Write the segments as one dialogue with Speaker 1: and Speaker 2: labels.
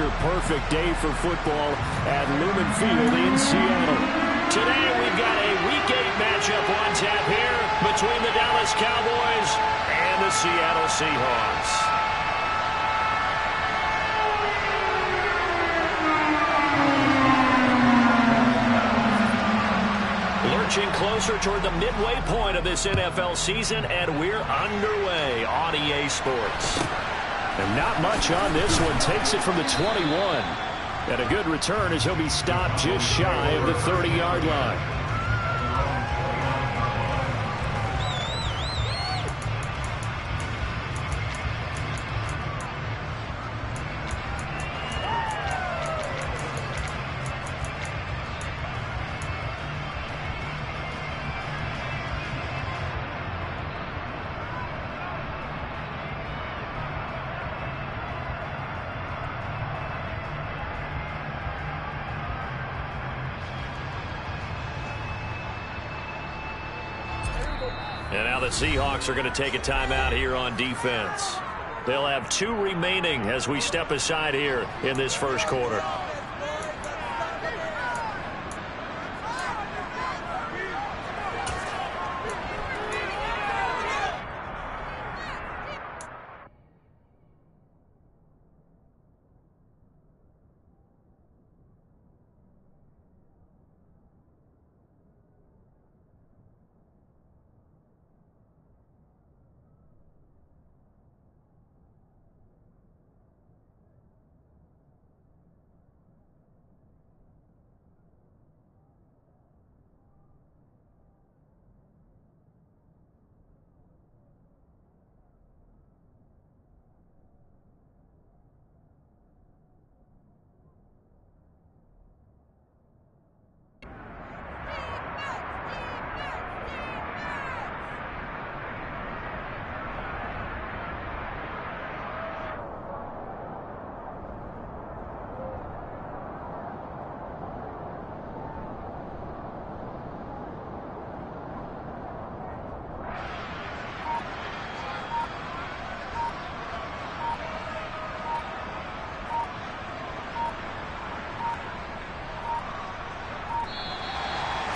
Speaker 1: picture-perfect day for football at Lumen Field in Seattle.
Speaker 2: Today we've got a Week 8 matchup on tap here between the Dallas Cowboys and the Seattle Seahawks. Lurching closer toward the midway point of this NFL season, and we're underway on EA Sports.
Speaker 1: And not much on this one. Takes it from the 21. And a good return as he'll be stopped just shy of the 30-yard line.
Speaker 2: And now the Seahawks are going to take a timeout here on defense. They'll have 2 remaining as we step aside here in this first quarter.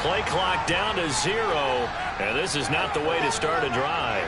Speaker 2: Play clock down to 0, and this is not the way to start a drive.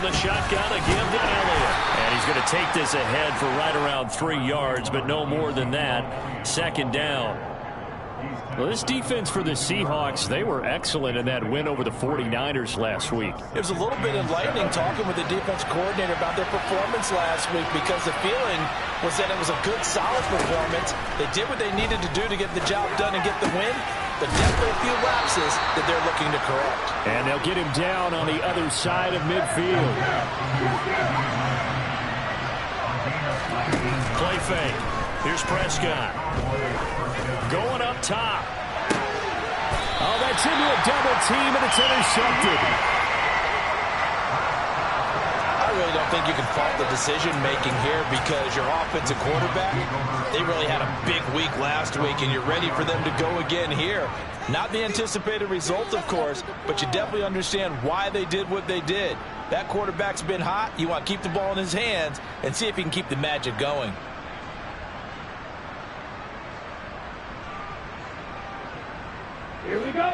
Speaker 2: from the shotgun, a give to Elliott. And he's going to take this ahead for right around 3 yards, but no more than that. Second down.
Speaker 1: Well, this defense for the Seahawks, they were excellent in that win over the 49ers last week.
Speaker 3: It was a little bit enlightening talking with the defense coordinator about their performance last week, because the feeling was that it was a good, solid performance. They did what they needed to do to get the job done and get the win, but definitely a few lapses that they're looking to correct.
Speaker 1: And they'll get him down on the other side of midfield.
Speaker 2: Play fake. Here's Prescott. Going up top.
Speaker 1: Oh, that's into a double team, and it's intercepted.
Speaker 3: I really don't think you can fault the decision-making here, because your offensive quarterback, they really had a big week last week, and you're ready for them to go again here. Not the anticipated result, of course, but you definitely understand why they did what they did. That quarterback's been hot. You want to keep the ball in his hands and see if he can keep the magic going.
Speaker 4: Here we go.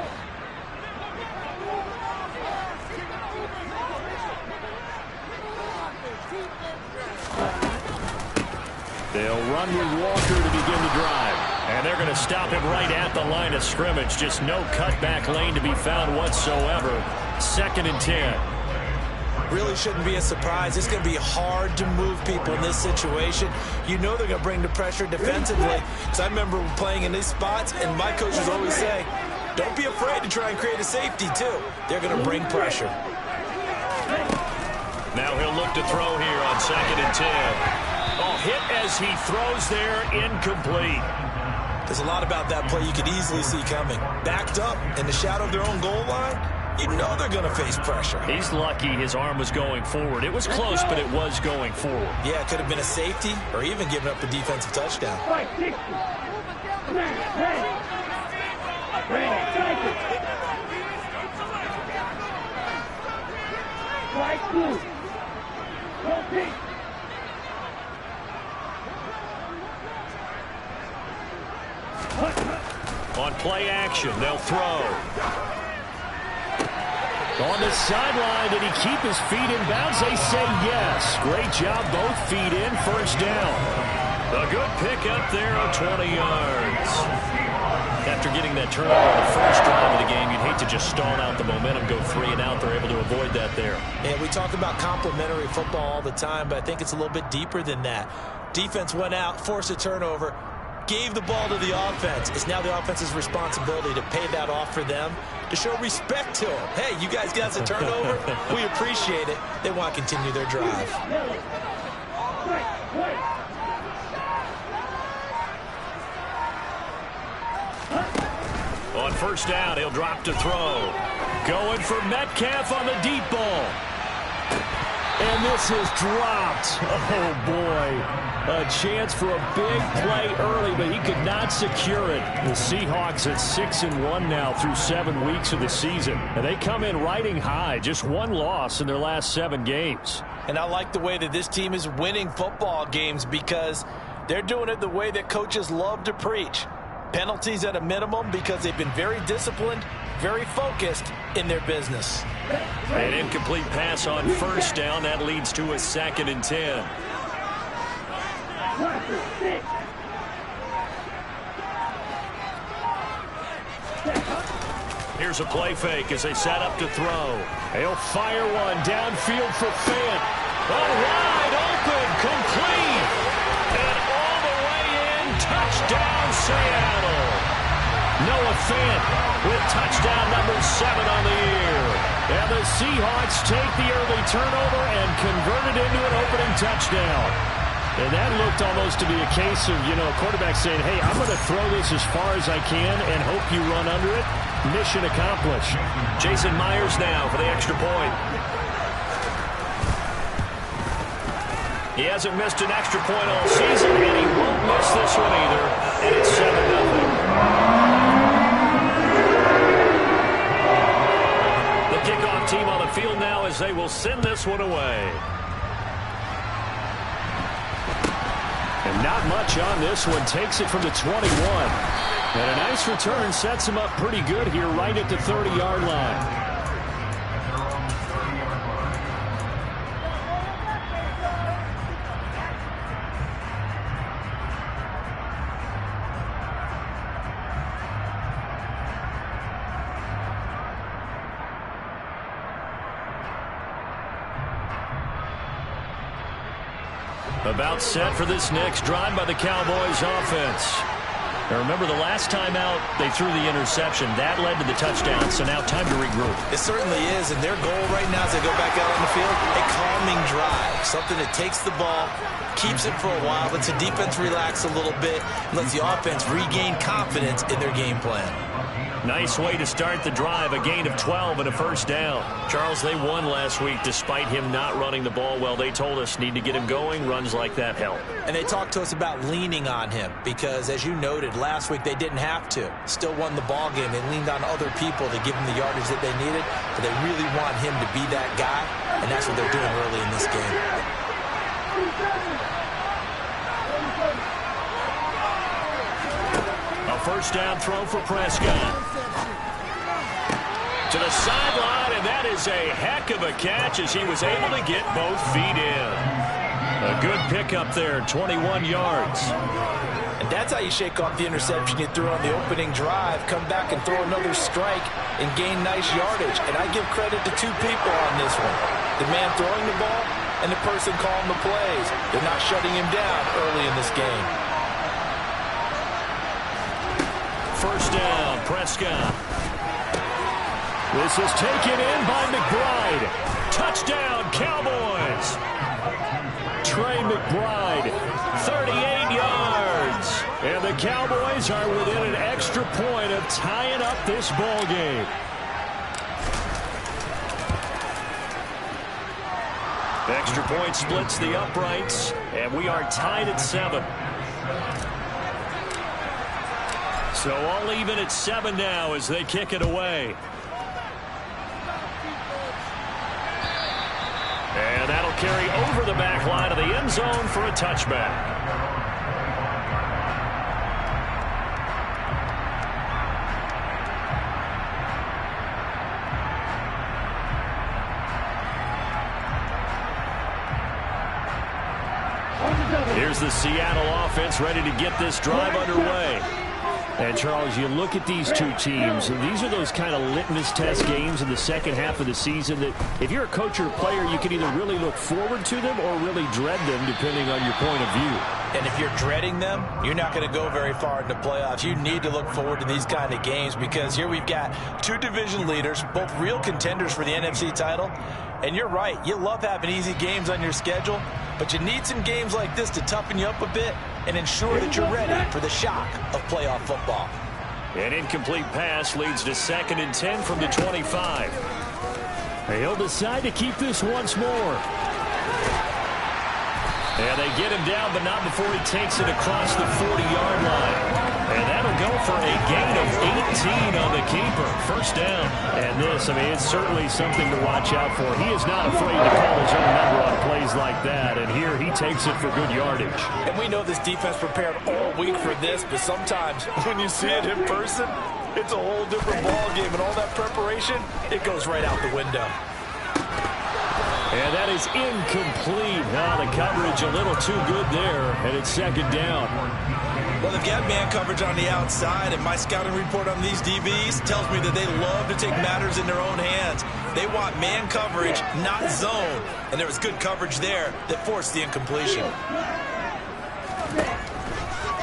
Speaker 1: They'll run with Walker to begin the drive.
Speaker 2: And they're going to stop him right at the line of scrimmage. Just no cutback lane to be found whatsoever. 2nd and 10.
Speaker 3: Really shouldn't be a surprise. It's going to be hard to move people in this situation. You know they're going to bring the pressure defensively. Because I remember playing in these spots, and my coaches always say, don't be afraid to try and create a safety, too. They're going to bring pressure.
Speaker 2: Now he'll look to throw here on 2nd and 10. Oh, hit as he throws there, incomplete.
Speaker 3: There's a lot about that play you could easily see coming. Backed up in the shadow of their own goal line, you know they're going to face pressure.
Speaker 2: He's lucky his arm was going forward. It was close, but it was going forward.
Speaker 3: Yeah, it could have been a safety or even given up a defensive touchdown.
Speaker 4: Right, 60. Right, blue. Go pink.
Speaker 2: On play action, they'll throw.
Speaker 1: On the sideline, did he keep his feet in bounds? They say yes. Great job, both feet in, first down.
Speaker 2: A good pick up there on 20 yards. After getting that turnover on the first drive of the game, you'd hate to just stall out the momentum, go 3 and out. They're able to avoid that there.
Speaker 3: And we talk about complementary football all the time, but I think it's a little bit deeper than that. Defense went out, forced a turnover, gave the ball to the offense. It's now the offense's responsibility to pay that off for them, to show respect to them. Hey, you guys got a turnover? We appreciate it. They want to continue their drive.
Speaker 2: On first down, he'll drop to throw. Going for Metcalf on the deep ball.
Speaker 1: And this is dropped. Oh, boy. A chance for a big play early, but he could not secure it. The Seahawks at 6-1 now through 7 weeks of the season. And they come in riding high. Just 1 loss in their last 7 games.
Speaker 3: And I like the way that this team is winning football games, because they're doing it the way that coaches love to preach. Penalties at a minimum, because they've been very disciplined, very focused in their business.
Speaker 2: An incomplete pass on first down. That leads to a 2nd and 10. Here's a play fake as they set up to throw.
Speaker 1: They'll fire one downfield for Fant.
Speaker 2: Oh, wide open, complete. And all the way in, touchdown Seattle.
Speaker 1: Noah Fant with touchdown number 7 on the year. And the Seahawks take the early turnover and convert it into an opening touchdown. And that looked almost to be a case of, a quarterback saying, hey, I'm going to throw this as far as I can and hope you run under it. Mission accomplished.
Speaker 2: Jason Myers now for the extra point. He hasn't missed an extra point all season, and he won't miss this one either. And it's 7-0. The kickoff team on the field now as they will send this one away.
Speaker 1: And not much on this one. Takes it from the 21. And a nice return sets him up pretty good here right at the 30-yard line.
Speaker 2: About set for this next drive by the Cowboys offense. Now remember, the last time out, they threw the interception. That led to the touchdown, so now time to regroup.
Speaker 3: It certainly is, and their goal right now as they go back out on the field, a calming drive. Something that takes the ball, keeps it for a while, lets the defense relax a little bit, and lets the offense regain confidence in their game plan.
Speaker 2: Nice way to start the drive, a gain of 12 and a first down. Charles, they won last week despite him not running the ball well. They told us need to get him going. Runs like that help.
Speaker 3: And they talked to us about leaning on him because, as you noted, last week they didn't have to. Still won the ball game. They leaned on other people to give them the yardage that they needed, but they really want him to be that guy, and that's what they're doing early in this game.
Speaker 2: A first down throw for Prescott. To the sideline, and that is a heck of a catch as he was able to get both feet in. A good pickup there, 21 yards.
Speaker 3: And that's how you shake off the interception you threw on the opening drive, come back and throw another strike and gain nice yardage. And I give credit to two people on this one. The man throwing the ball and the person calling the plays. They're not shutting him down early in this game.
Speaker 2: First down, Prescott. This is taken in by McBride. Touchdown, Cowboys. Trey McBride, 38 yards. And the Cowboys are within an extra point of tying up this ball game. Extra point splits the uprights, and we are tied at 7. So all even at 7 now as they kick it away. And that'll carry over the back line of the end zone for a touchback. Here's the Seattle offense ready to get this drive underway. And, Charles, you look at these two teams, and these are those kind of litmus test games in the second half of the season that if you're a coach or a player, you can either really look forward to them or really dread them, depending on your point of view.
Speaker 3: And if you're dreading them, you're not going to go very far in the playoffs. You need to look forward to these kind of games because here we've got two division leaders, both real contenders for the NFC title. And you're right, you love having easy games on your schedule, but you need some games like this to toughen you up a bit and ensure that you're ready for the shock of playoff football.
Speaker 2: An incomplete pass leads to 2nd and 10 from the 25. He'll decide to keep this once more. And they get him down, but not before he takes it across the 40-yard line. And that'll go for a gain of 18 on the keeper. First down. And this, it's certainly something to watch out for. He is not afraid to call his own number on plays like that. And here he takes it for good yardage.
Speaker 3: And we know this defense prepared all week for this, but sometimes when you see it in person, it's a whole different ball game. And all that preparation, it goes right out the window.
Speaker 2: And that is incomplete. Now the coverage a little too good there, and it's 2nd down.
Speaker 3: Well, they've got man coverage on the outside, and my scouting report on these DBs tells me that they love to take matters in their own hands. They want man coverage, not zone. And there was good coverage there that forced the incompletion.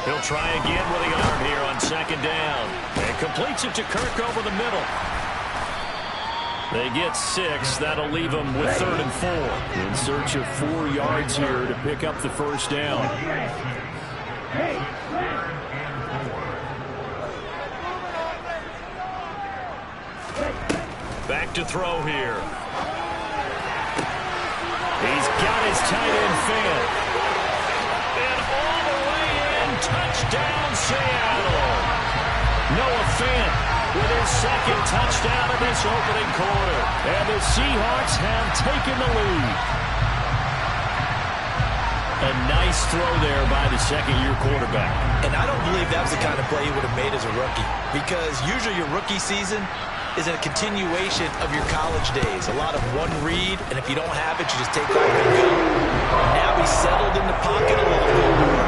Speaker 2: He'll try again with the arm here on 2nd down. And completes it to Kirk over the middle. They get 6. That'll leave them with 3rd and 4. In search of 4 yards here to pick up the first down. Back to throw here. He's got his tight end fan. And all the way in, touchdown Seattle. Noah Fant with his 2nd touchdown of this opening quarter. And the Seahawks have taken the lead. A nice throw there by the second-year quarterback.
Speaker 3: And I don't believe that was the kind of play he would have made as a rookie. Because usually your rookie season is a continuation of your college days. A lot of one read, and if you don't have it, you just take off and go. Now he's settled in the pocket a little bit more.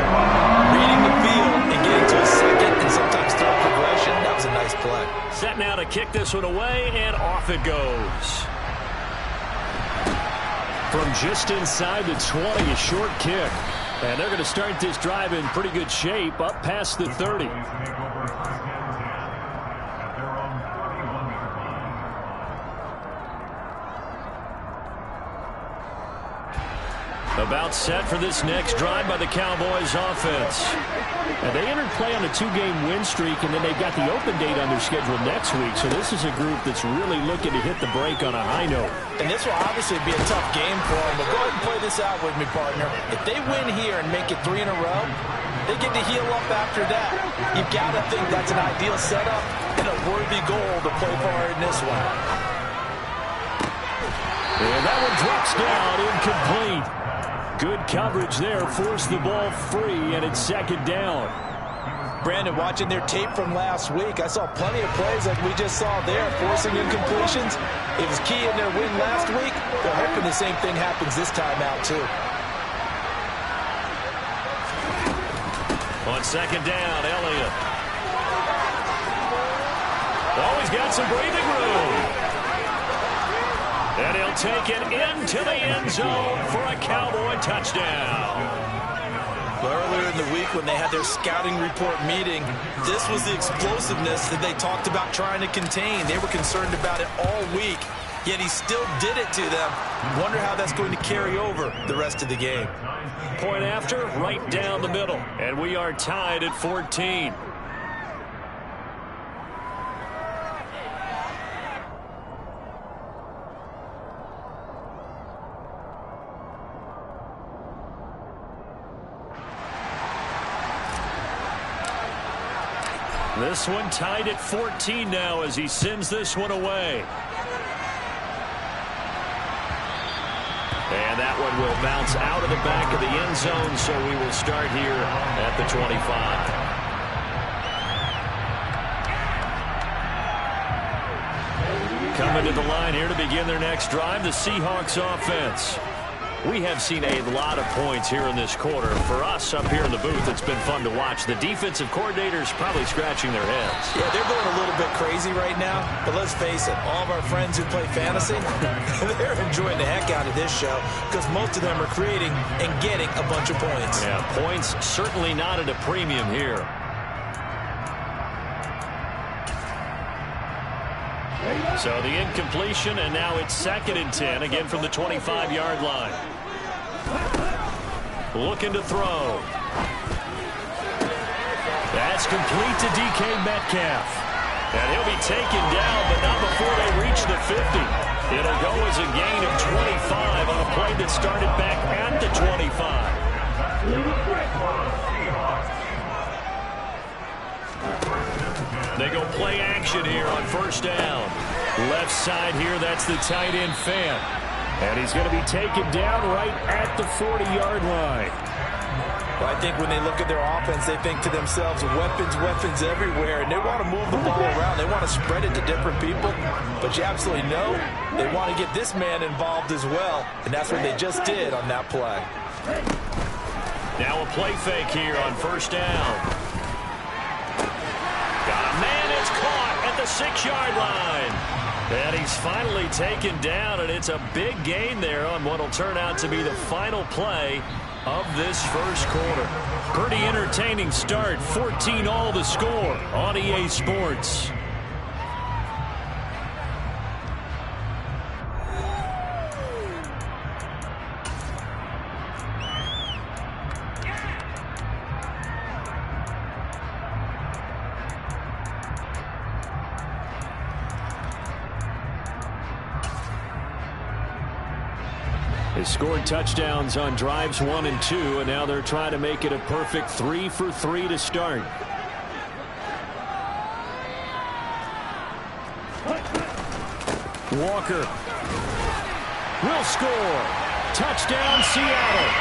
Speaker 3: Reading the field and getting to a second and sometimes third progression. That was a nice play.
Speaker 2: Set now to kick this one away, and off it goes. From just inside the 20, a short kick.
Speaker 1: And they're going to start this drive in pretty good shape, up past the 30. About set for this next drive by the Cowboys offense. And they entered play on a 2-game win streak, and then they've got the open date on their schedule next week. So this is a group that's really looking to hit the break on a high note.
Speaker 3: And this will obviously be a tough game for them. But go ahead and play this out with me, partner. If they win here and make it 3 in a row, they get to heal up after that. You've got to think that's an ideal setup and a worthy goal to play for in this one.
Speaker 1: And that one drops down, incomplete. Good coverage there, forced the ball free, and it's second down.
Speaker 3: Brandon, watching their tape from last week, I saw plenty of plays like we just saw there, forcing incompletions. It was key in their win last week. They're hoping the same thing happens this time out, too.
Speaker 1: On second down, Elliott. Oh, he's got some breathing room. And he'll take it into the end zone for a Cowboy touchdown.
Speaker 3: Earlier in the week when they had their scouting report meeting, this was the explosiveness that they talked about trying to contain. They were concerned about it all week, yet he still did it to them. Wonder how that's going to carry over the rest of the game.
Speaker 1: Point after, right down the middle. And we are tied at 14. This one tied at 14 now as he sends this one away. And that one will bounce out of the back of the end zone, so we will start here at the 25. Coming to the line here to begin their next drive, the Seahawks offense. We have seen a lot of points here in this quarter. For us up here in the booth, it's been fun to watch. The defensive coordinators probably scratching their heads.
Speaker 3: Yeah, they're going a little bit crazy right now. But let's face it, all of our friends who play fantasy, they're enjoying the heck out of this show because most of them are creating and getting a bunch of points.
Speaker 1: Yeah, points certainly not at a premium here. So the incompletion, and now it's 2nd and 10, again from the 25-yard line. Looking to throw. That's complete to DK Metcalf. And he'll be taken down, but not before they reach the 50. It'll go as a gain of 25 on a play that started back at the 25. They go play action here on first down. Left side here, that's the tight end Fant. And he's going to be taken down right at the 40-yard line.
Speaker 3: Well, I think when they look at their offense, they think to themselves, weapons, weapons everywhere. And they want to move the ball around. They want to spread it to different people. But you absolutely know they want to get this man involved as well. And that's what they just did on that play.
Speaker 1: Now a play fake here on first down. Got a man, it's caught at the 6-yard line. And he's finally taken down, and it's a big gain there on what will turn out to be the final play of this first quarter. Pretty entertaining start. 14-all the score on EA Sports. They scored touchdowns on drives 1 and 2, and now they're trying to make it a perfect 3 for 3 to start. Walker will score. Touchdown, Seattle.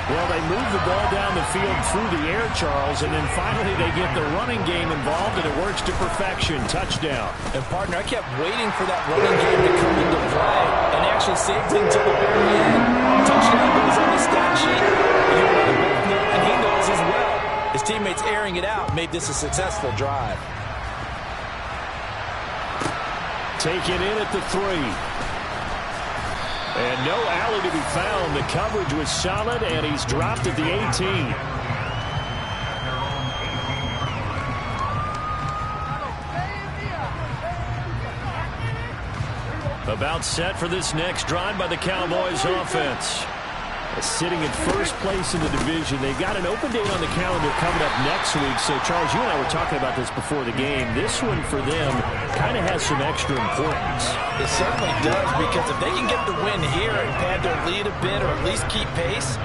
Speaker 1: Well, they move the ball down the field through the air, Charles, and then finally they get the running game involved, and it works to perfection. Touchdown.
Speaker 3: And, partner, I kept waiting for that running game to come into play, and they actually saved it until the very end. Touchdown goes on the stat sheet. You and both know, and he knows as well. His teammates airing it out made this a successful drive.
Speaker 1: Taken in at the 3. And no alley to be found. The coverage was solid, and he's dropped at the 18. About set for this next drive by the Cowboys offense. Sitting in first place in the division. They've got an open date on the calendar coming up next week. So, Charles, you and I were talking about this before the game. This one for them kind of has some extra importance.
Speaker 3: It certainly does, because if they can get the win here and pad their lead a bit or at least keep pace,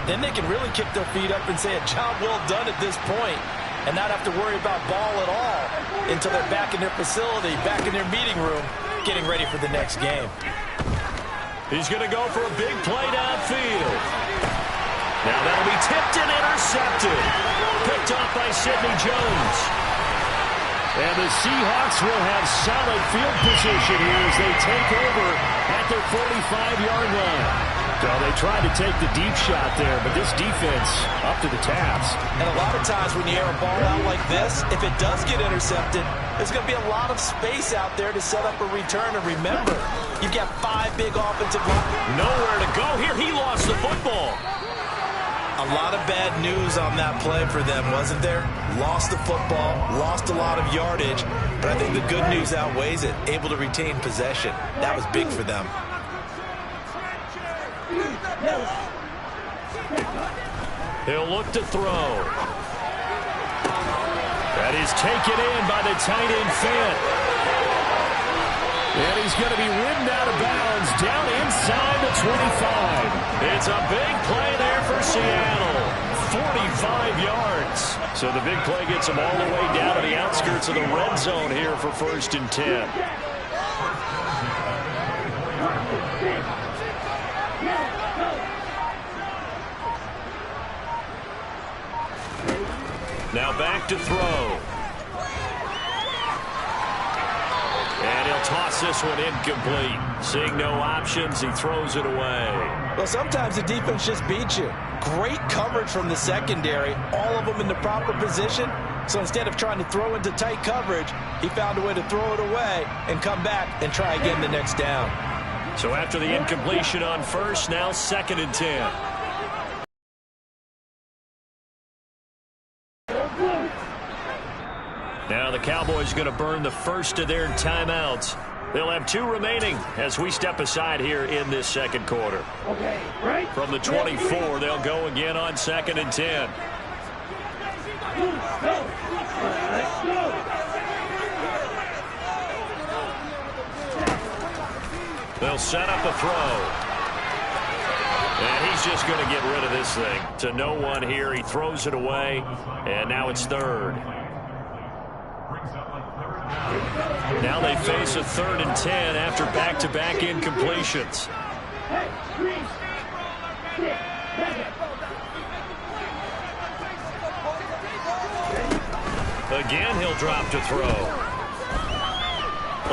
Speaker 3: then they can really kick their feet up and say a job well done at this point and not have to worry about ball at all until they're back in their facility, back in their meeting room, getting ready for the next game.
Speaker 1: He's going to go for a big play downfield. Now that'll be tipped and intercepted. Picked off by Sidney Jones. And the Seahawks will have solid field position here as they take over at their 45-yard line. So they tried to take the deep shot there, but this defense up to the task.
Speaker 3: And a lot of times when you air a ball out like this, if it does get intercepted, there's going to be a lot of space out there to set up a return. And remember, you've got 5 big offensive linemen.
Speaker 1: Nowhere to go here. He lost the football.
Speaker 3: A lot of bad news on that play for them, wasn't there? Lost the football, lost a lot of yardage, but I think the good news outweighs it. Able to retain possession. That was big for them.
Speaker 1: He'll look to throw. That is taken in by the tight end Fant. And he's going to be ridden out of bounds down inside the 25. It's a big play there for Seattle. 45 yards. So the big play gets them all the way down to the outskirts of the red zone here for 1st and 10. Now back to throw. And he'll toss this one incomplete. Seeing no options, he throws it away.
Speaker 3: Well, sometimes the defense just beats you. Great coverage from the secondary. All of them in the proper position. So instead of trying to throw into tight coverage, he found a way to throw it away and come back and try again the next down.
Speaker 1: So after the incompletion on first, now 2nd and 10. Now the Cowboys going to burn the first of their timeouts. They'll have 2 remaining as we step aside here in this second quarter.
Speaker 4: Okay, right.
Speaker 1: From the 24, they'll go again on 2nd and 10.
Speaker 4: Let's go.
Speaker 1: They'll set up a throw. And he's just going to get rid of this thing. To no one here. He throws it away. And now it's 3rd. Now they face a 3rd and 10 after back-to-back incompletions. Again, he'll drop to throw.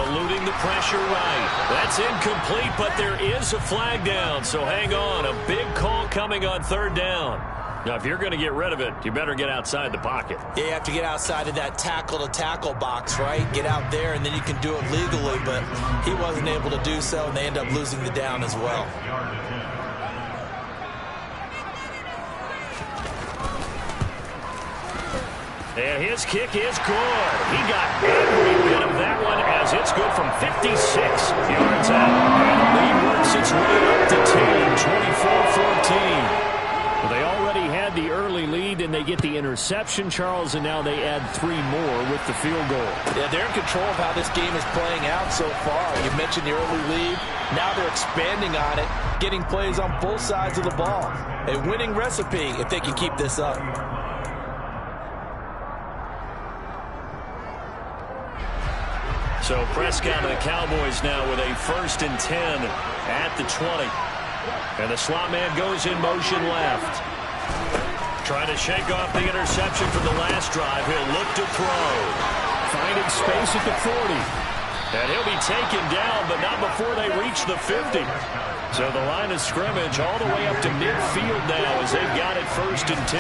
Speaker 1: Eluding the pressure right. That's incomplete, but there is a flag down, so hang on. A big call coming on 3rd down. Now, if you're going to get rid of it, you better get outside the pocket.
Speaker 3: Yeah, you have to get outside of that tackle-to-tackle box, right? Get out there, and then you can do it legally, but he wasn't able to do so, and they end up losing the down as well.
Speaker 1: And his kick is good. He got every bit of that one as it's good from 56 yards out. And the lead works its way up to 10, 24-14. Well, they already had the early lead, and they get the interception, Charles, and now they add 3 more with the field goal.
Speaker 3: Yeah, they're in control of how this game is playing out so far. You mentioned the early lead. Now they're expanding on it, getting plays on both sides of the ball. A winning recipe if they can keep this up.
Speaker 1: So Prescott and the Cowboys now with a 1st and 10 at the 20. And the slot man goes in motion left. Trying to shake off the interception from the last drive. He'll look to throw. Finding space at the 40. And he'll be taken down, but not before they reach the 50. So the line of scrimmage all the way up to midfield now as they've got it 1st and 10.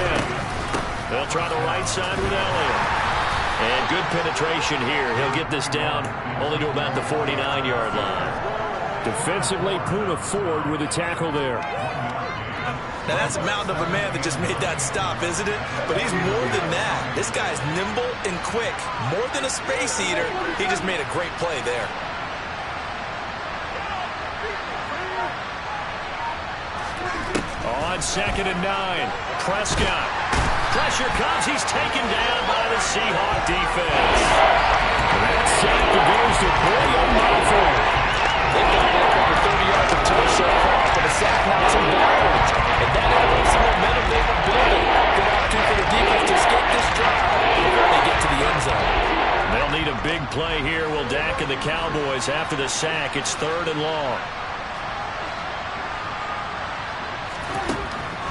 Speaker 1: They'll try the right side with Elliott. And good penetration here. He'll get this down only to about the 49-yard line. Defensively, Poona Ford with a tackle there.
Speaker 3: Now that's a mountain of a man that just made that stop, isn't it? But he's more than that. This guy's nimble and quick. More than a space eater, he just made a great play there.
Speaker 1: On 2nd and 9, Prescott. Pressure comes. He's taken down by the Seahawk defense. That sack goes to Boye Mafe.
Speaker 3: They've got over 30 yards of total so far, but a sack knocks him backwards. And that interrupts the momentum they were building. Good opportunity for the defense to escape this drive before they get to the end zone.
Speaker 1: They'll need a big play here, will Dak and the Cowboys after the sack. It's 3rd and long.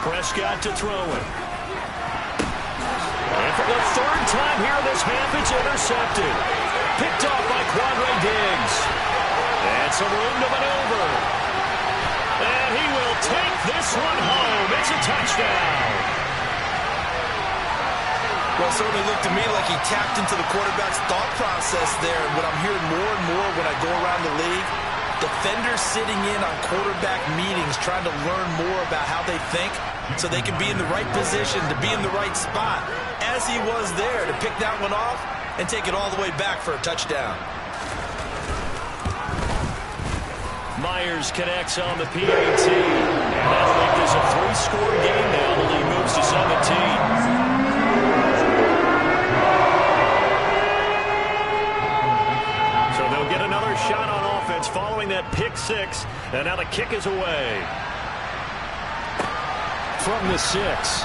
Speaker 1: Prescott to throw it. And for the 3rd time here in this half, it's intercepted. Picked off by Quandre Diggs. And some room to maneuver. And he will take this one home. It's a touchdown.
Speaker 3: Well, it certainly looked to me like he tapped into the quarterback's thought process there. And what I'm hearing more and more when I go around the league, defenders sitting in on quarterback meetings trying to learn more about how they think so they can be in the right position to be in the right spot, as he was there to pick that one off and take it all the way back for a touchdown.
Speaker 1: Myers connects on the PAT. And that'll make this a 3-score game now. The lead moves to 17. So they'll get another shot on offense following that pick 6. And now the kick is away. From the 6.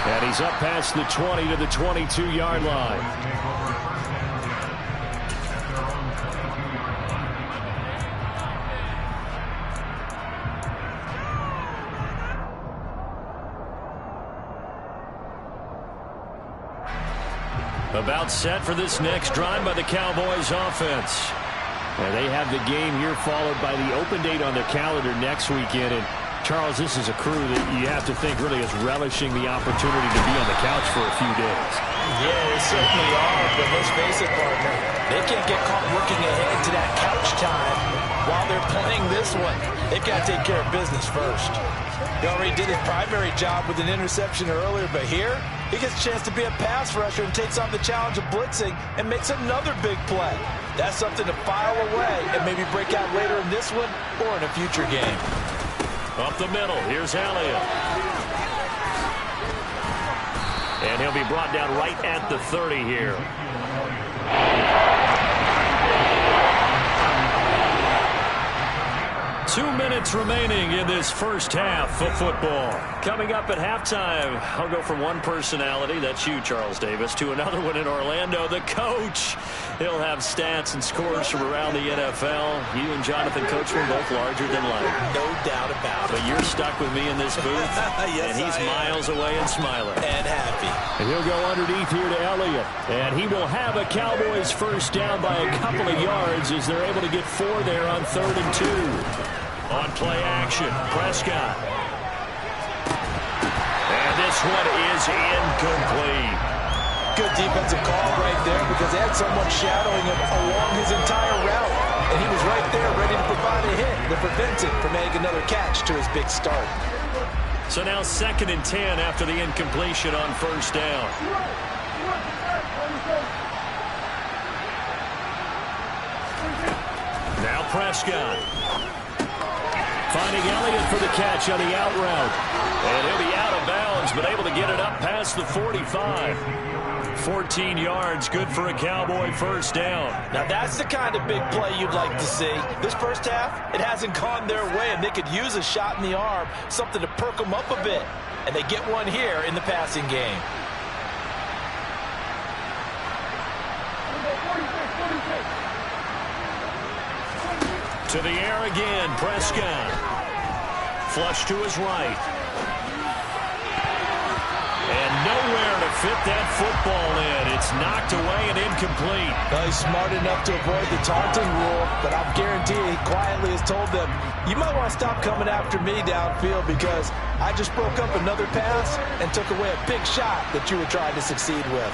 Speaker 1: And he's up past the 20 to the 22-yard line. About set for this next drive by the Cowboys offense. And they have the game here followed by the open date on their calendar next weekend. And Charles, this is a crew that you have to think really is relishing the opportunity to be on the couch for a few days.
Speaker 3: Yeah, they certainly are, but let's face it, partner. They can't get caught looking ahead to that couch time while they're playing this one. They've got to take care of business first. He already did his primary job with an interception earlier, but here he gets a chance to be a pass rusher and takes on the challenge of blitzing and makes another big play. That's something to file away and maybe break out later in this one or in a future game.
Speaker 1: Up the middle, here's Elliott. And he'll be brought down right at the 30 here. 2 minutes remaining in this first half of football. Coming up at halftime, I'll go from one personality, that's you, Charles Davis, to another one in Orlando, the coach. He'll have stats and scores from around the NFL. You and Jonathan Coachman both larger than life.
Speaker 3: No doubt about it.
Speaker 1: But you're stuck with me in this booth,
Speaker 3: yes,
Speaker 1: and he's miles away and smiling.
Speaker 3: And happy.
Speaker 1: And he'll go underneath here to Elliott. And he will have a Cowboys first down by a couple of yards as they're able to get 4 there on 3rd and 2. On play action, Prescott. And this one is incomplete.
Speaker 3: Good defensive call right there because they had someone shadowing him along his entire route. And he was right there ready to provide a hit that prevents him from making another catch to his big start.
Speaker 1: So now 2nd and 10 after the incompletion on first down. Now Prescott. Finding Elliott for the catch on the out route. And he'll be out of bounds, but able to get it up past the 45. 14 yards, good for a Cowboy first down.
Speaker 3: Now that's the kind of big play you'd like to see. This first half, it hasn't gone their way, and they could use a shot in the arm, something to perk them up a bit. And they get one here in the passing game.
Speaker 1: To the air again, Prescott. Flush to his right. And nowhere to fit that football in. It's knocked away and incomplete.
Speaker 3: Well, he's smart enough to avoid the taunting rule, but I'm guaranteeing he quietly has told them, you might want to stop coming after me downfield because I just broke up another pass and took away a big shot that you were trying to succeed with.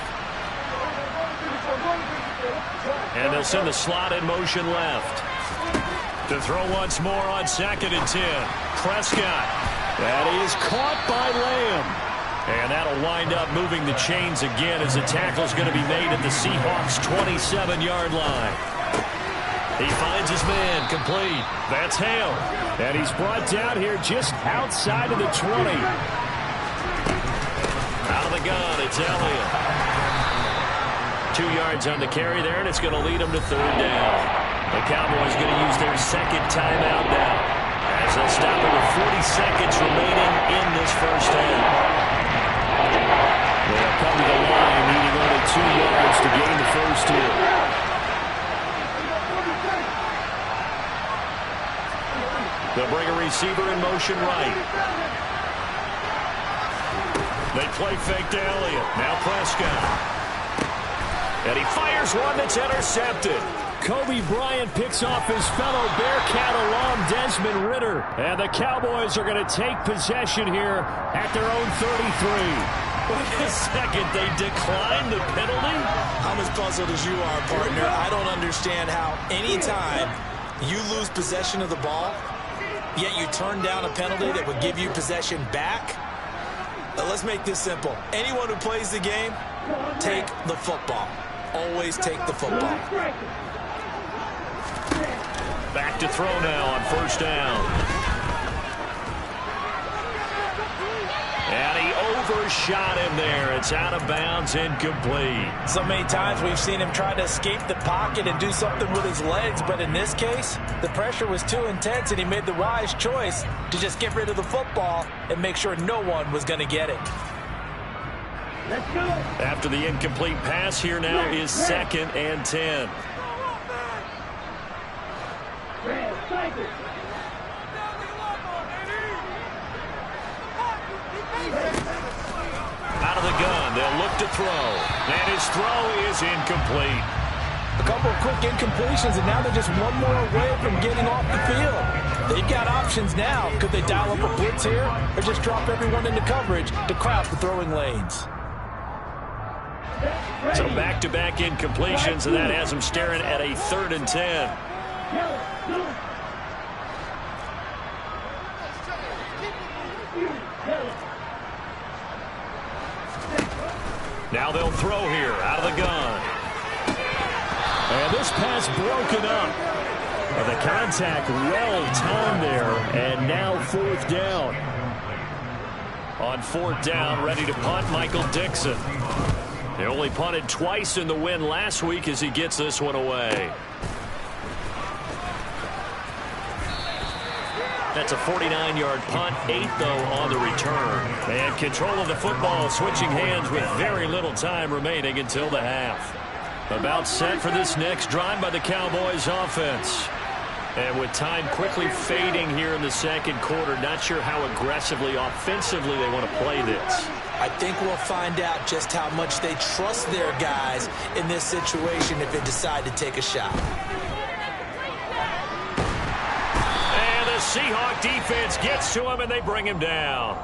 Speaker 1: And they'll send the slot in motion left. To throw once more on 2nd and 10. Prescott. That is caught by Lamb. And that'll wind up moving the chains again as the tackle's going to be made at the Seahawks' 27-yard line. He finds his man, complete. That's Hale. And he's brought down here just outside of the 20. Out of the gun, it's Elliott. 2 yards on the carry there, and it's going to lead them to 3rd down. The Cowboys going to use their 2nd timeout now, as they'll stop it with 40 seconds remaining in this first half. They'll come to the line, needing only 2 yards to gain the first here. They'll bring a receiver in motion right. They play fake to Elliott. Now Prescott. And he fires one that's intercepted. Kobe Bryant picks off his fellow Bearcat alum Desmond Ridder. And the Cowboys are going to take possession here at their own 33. Wait a second, they declined the penalty?
Speaker 3: I'm as puzzled as you are, partner. I don't understand how anytime you lose possession of the ball, yet you turn down a penalty that would give you possession back. Now, let's make this simple. Anyone who plays the game, take the football. Always take the football.
Speaker 1: Back to throw now on 1st down. And he overshot him there. It's out of bounds, incomplete.
Speaker 3: So many times we've seen him try to escape the pocket and do something with his legs, but in this case, the pressure was too intense and he made the wise choice to just get rid of the football and make sure no one was going to get it.
Speaker 4: Let's go.
Speaker 1: After the incomplete pass, here now is 2nd and 10. Out of the gun, they'll look to throw. And his throw is incomplete.
Speaker 3: A couple of quick incompletions, and now they're just one more away from getting off the field. They've got options now. Could they dial up a blitz here, or just drop everyone into coverage to crowd the throwing lanes?
Speaker 1: So back-to-back incompletions, and that has them staring at a 3rd and 10. Now they'll throw here out of the gun. And this pass broken up. The contact well timed there, and now 4th down. On 4th down, ready to punt, Michael Dixon. They only punted twice in the win last week as he gets this one away. That's a 49-yard punt, 8 though on the return. And control of the football switching hands with very little time remaining until the half. About set for this next drive by the Cowboys offense. And with time quickly fading here in the 2nd quarter, not sure how aggressively, offensively they want to play this.
Speaker 3: I think we'll find out just how much they trust their guys in this situation if they decide to take a shot.
Speaker 1: And the Seahawk defense gets to him, and they bring him down.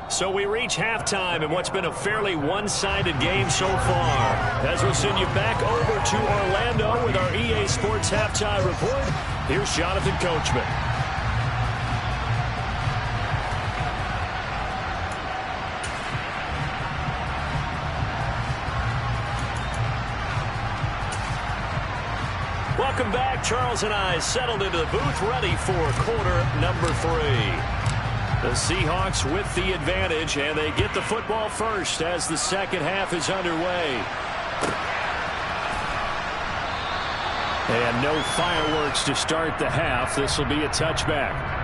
Speaker 1: So we reach halftime in what's been a fairly one-sided game so far. As we'll send you back over to Orlando with our EA Sports Halftime Report, here's Jonathan Coachman. Welcome back. Charles and I settled into the booth, ready for quarter number 3. The Seahawks with the advantage, and they get the football first as the 2nd half is underway. And no fireworks to start the half. This will be a touchback.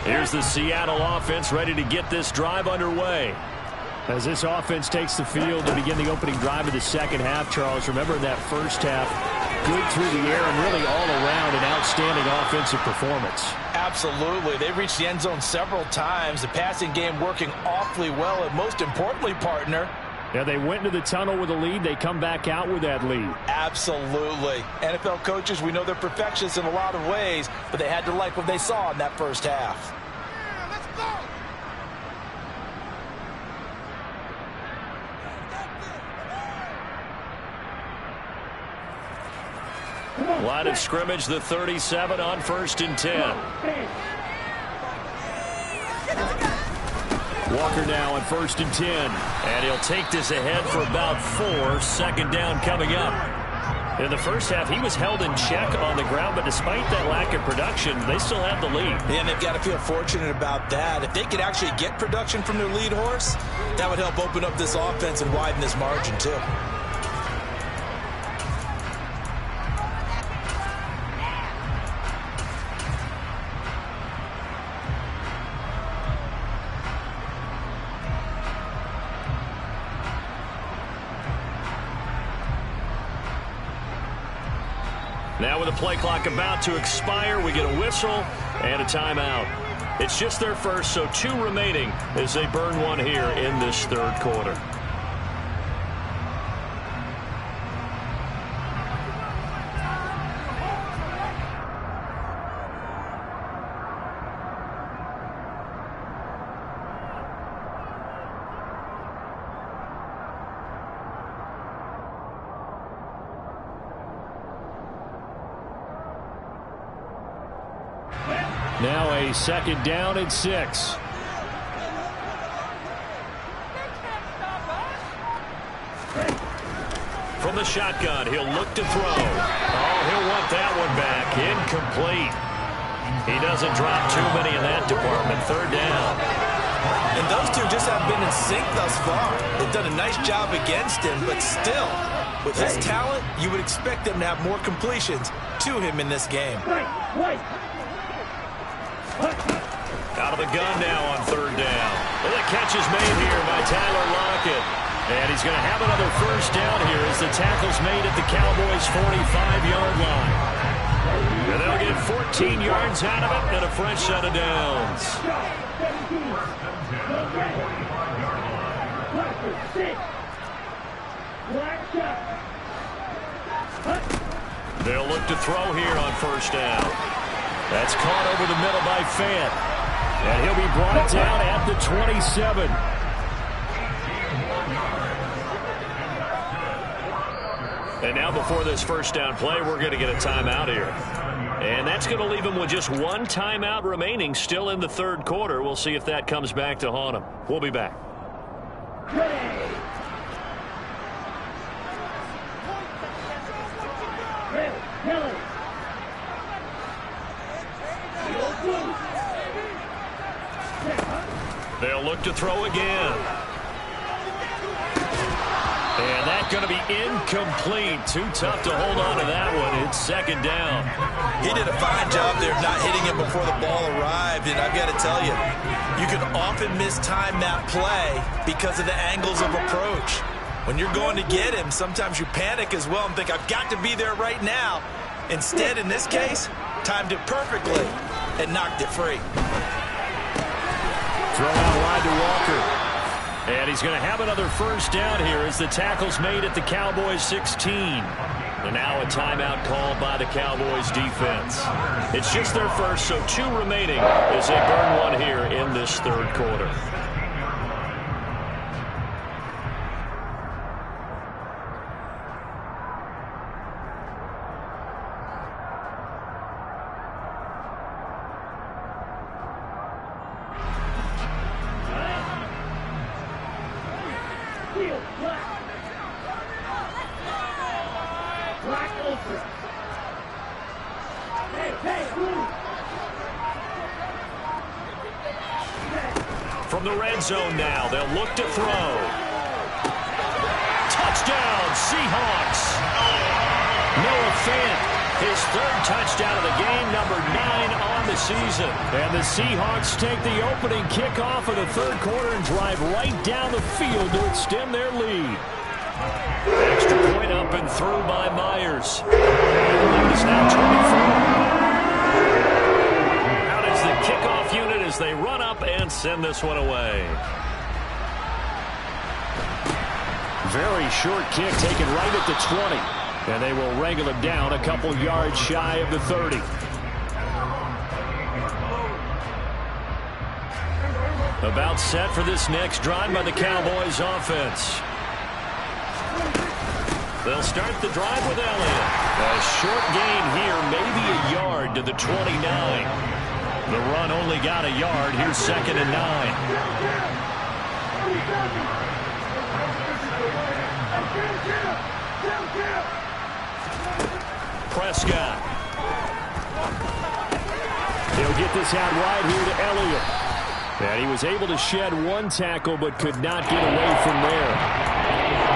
Speaker 1: Here's the Seattle offense ready to get this drive underway. As this offense takes the field to begin the opening drive of the 2nd half, Charles, remember in that first half, good through the air and really all around an outstanding offensive performance.
Speaker 3: Absolutely. They reached the end zone several times. The passing game working awfully well, and most importantly, partner,
Speaker 1: Yeah, they went into the tunnel with a lead. They come back out with that lead.
Speaker 3: Absolutely. NFL coaches, we know they're perfectionists in a lot of ways, but they had to like what they saw in that first half.
Speaker 2: Line of scrimmage, the 37 on 1st and 10. Walker now on 1st and 10. And he'll take this ahead for about 4. 2nd down coming up. In the first half, he was held in check on the ground, but despite that lack of production, they still have the lead.
Speaker 3: And they've got to feel fortunate about that. If they could actually get production from their lead horse, that would help open up this offense and widen this margin too.
Speaker 2: Now with the play clock about to expire, we get a whistle and a timeout. It's just their first, so 2 remaining as they burn one here in this 3rd quarter. Now a 2nd down and 6. From the shotgun, he'll look to throw. Oh, he'll want that one back. Incomplete. He doesn't drop too many in that department. 3rd down.
Speaker 3: And those two just have been in sync thus far. They've done a nice job against him, but still, with his talent, you would expect them to have more completions to him in this game.
Speaker 2: Out of the gun now on 3rd down. And the catch is made here by Tyler Lockett. And he's going to have another 1st down here as the tackle's made at the Cowboys' 45-yard line. And they'll get 14 yards out of it and a fresh set of downs. They'll look to throw here on 1st down. That's caught over the middle by Fant. And he'll be brought down at the 27. And now before this 1st down play, we're going to get a timeout here. And that's going to leave him with just 1 timeout remaining still in the 3rd quarter. We'll see if that comes back to haunt him. We'll be back. They'll look to throw again. And that's going to be incomplete. Too tough to hold on to that one. It's 2nd down.
Speaker 3: He did a fine job there of not hitting him before the ball arrived. And I've got to tell you, you can often mistime that play because of the angles of approach. When you're going to get him, sometimes you panic as well and think, I've got to be there right now. Instead, in this case, timed it perfectly and knocked it free.
Speaker 2: Throw out wide to Walker. And he's going to have another 1st down here as the tackle's made at the Cowboys' 16. And now a timeout called by the Cowboys defense. It's just their first, so 2 remaining as they burn one here in this 3rd quarter. From the red zone now, they'll look to throw. Touchdown, Seahawks. Noah Fant, his 3rd touchdown of the game, number 9 on the season. And the Seahawks take the opening kickoff of the 3rd quarter and drive right down the field to extend their lead. Extra point up and through by Myers. And the lead is now 24. Out is the kickoff unit as they run up and send this one away.
Speaker 1: Very short kick taken right at the 20. And they will wrangle him down a couple yards shy of the 30. About set for this next drive by the Cowboys offense. They'll start the drive with Elliott. A short gain here, maybe a yard to the 29. The run only got a yard. Here's 2nd and 9. Prescott. He'll get this out wide here to Elliott. And he was able to shed one tackle but could not get away from there.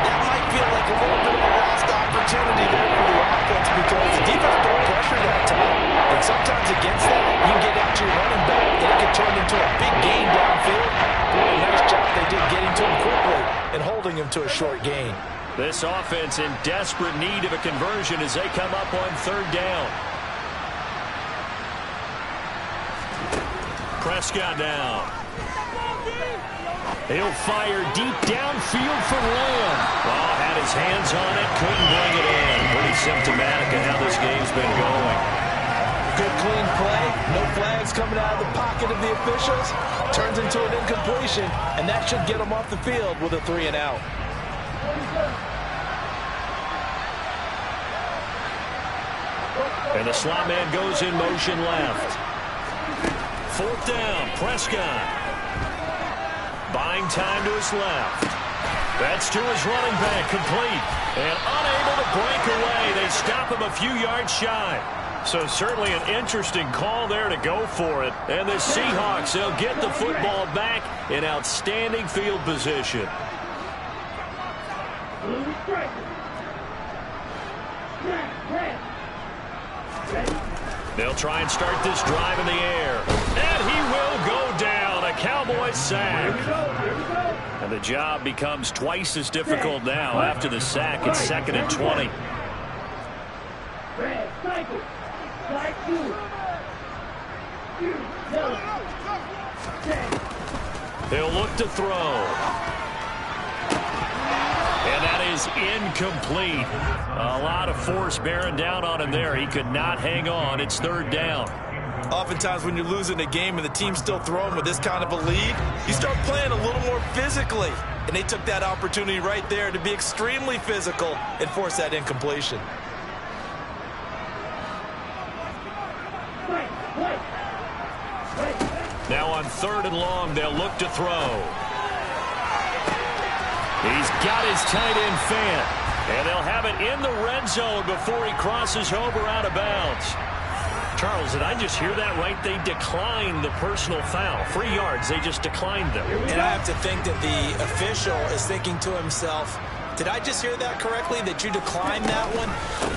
Speaker 3: That might feel like a little bit of a lost opportunity there for the offense because the defense don't pressure that time. And sometimes against that, you can get out to your running back and it can turn into a big gain downfield. Boy, nice job they did getting to him quickly and holding him to a short gain.
Speaker 1: This offense in desperate need of a conversion as they come up on 3rd down. Prescott down. He'll fire deep downfield for Lamb. Oh, had his hands on it, couldn't bring it in. Pretty symptomatic of how this game's been going.
Speaker 3: Good clean play, no flags coming out of the pocket of the officials. Turns into an incompletion, and that should get him off the field with a 3 and out.
Speaker 1: And the slot man goes in motion left. 4th down, Prescott. Buying time to his left. That's to his running back, complete. And unable to break away. They stop him a few yards shy. So certainly an interesting call there to go for it. And the Seahawks, they'll get the football back in outstanding field position. They'll try and start this drive in the air. And he will go down. A Cowboys sack. And the job becomes twice as difficult now after the sack. It's 2nd and 20. He'll look to throw. And that is incomplete. A lot of force bearing down on him there. He could not hang on. It's 3rd down.
Speaker 3: Oftentimes when you're losing a game and the team's still throwing with this kind of a lead, you start playing a little more physically. And they took that opportunity right there to be extremely physical and force that incompletion.
Speaker 1: Now on 3rd and long, they'll look to throw. He's got his tight end Fant. And they'll have it in the red zone before he crosses over out of bounds. Charles, did I just hear that right? They declined the personal foul. 3 yards, they just declined them.
Speaker 5: And I have to think that the official is thinking to himself, did I just hear that correctly, that you declined that one?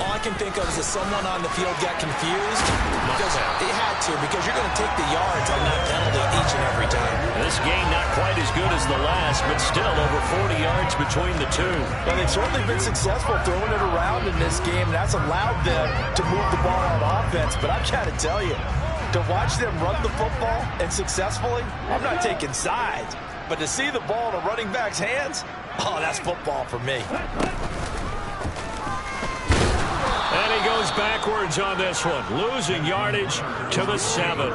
Speaker 5: All I can think of is that someone on the field got confused. Because it had to, because you're going to take the yards on that penalty each and every time.
Speaker 1: This game not quite as good as the last, but still over 40 yards between the two.
Speaker 3: Well, they've certainly been successful throwing it around in this game, and that's allowed them to move the ball on offense. But I've got to tell you, to watch them run the football and successfully, I'm not taking sides. But to see the ball in a running back's hands, oh, that's football for me.
Speaker 1: And he goes backwards on this one, losing yardage to the 7.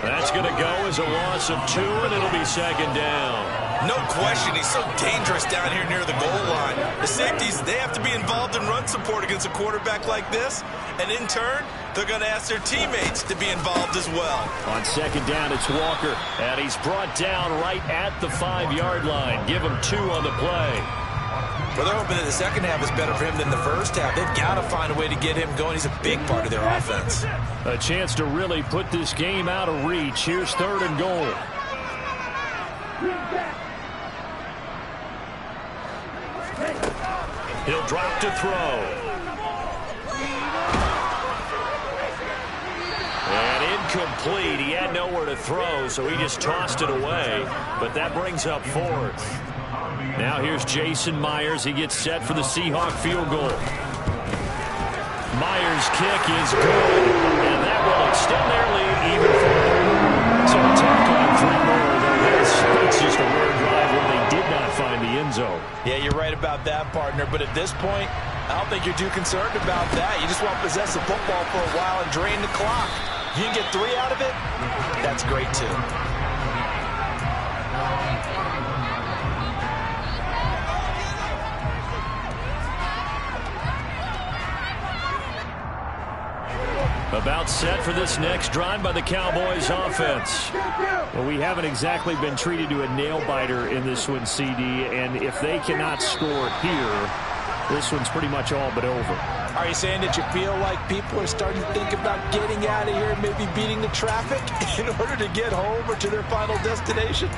Speaker 1: That's going to go as a loss of 2, and it'll be 2nd down.
Speaker 6: No question, he's so dangerous down here near the goal line. The safeties, they have to be involved in run support against a quarterback like this. And in turn, they're going to ask their teammates to be involved as well.
Speaker 1: On 2nd down, it's Walker. And he's brought down right at the 5-yard line. Give him 2 on the play.
Speaker 5: Well, they're hoping that the second half is better for him than the first half. They've got to find a way to get him going. He's a big part of their offense.
Speaker 1: A chance to really put this game out of reach. Here's 3rd and goal. He'll drop to throw. And incomplete. He had nowhere to throw, so he just tossed it away. But that brings up 4th. Now here's Jason Myers. He gets set for the Seahawk field goal. Myers' kick is good. And that will extend their lead even further. So a tackle on 3 more. That's just a rare drive when they did not find the end zone.
Speaker 3: Yeah, you're right right about that, partner. But at this point, I don't think you're too concerned about that. You just want to possess the football for a while and drain the clock. You can get 3 out of it, that's great too.
Speaker 2: About set for this next drive by the Cowboys offense.
Speaker 1: Well, we haven't exactly been treated to a nail-biter in this one, CD, and if they cannot score here, this one's pretty much all but over.
Speaker 3: Are you saying that you feel like people are starting to think about getting out of here, maybe beating the traffic in order to get home or to their final destination?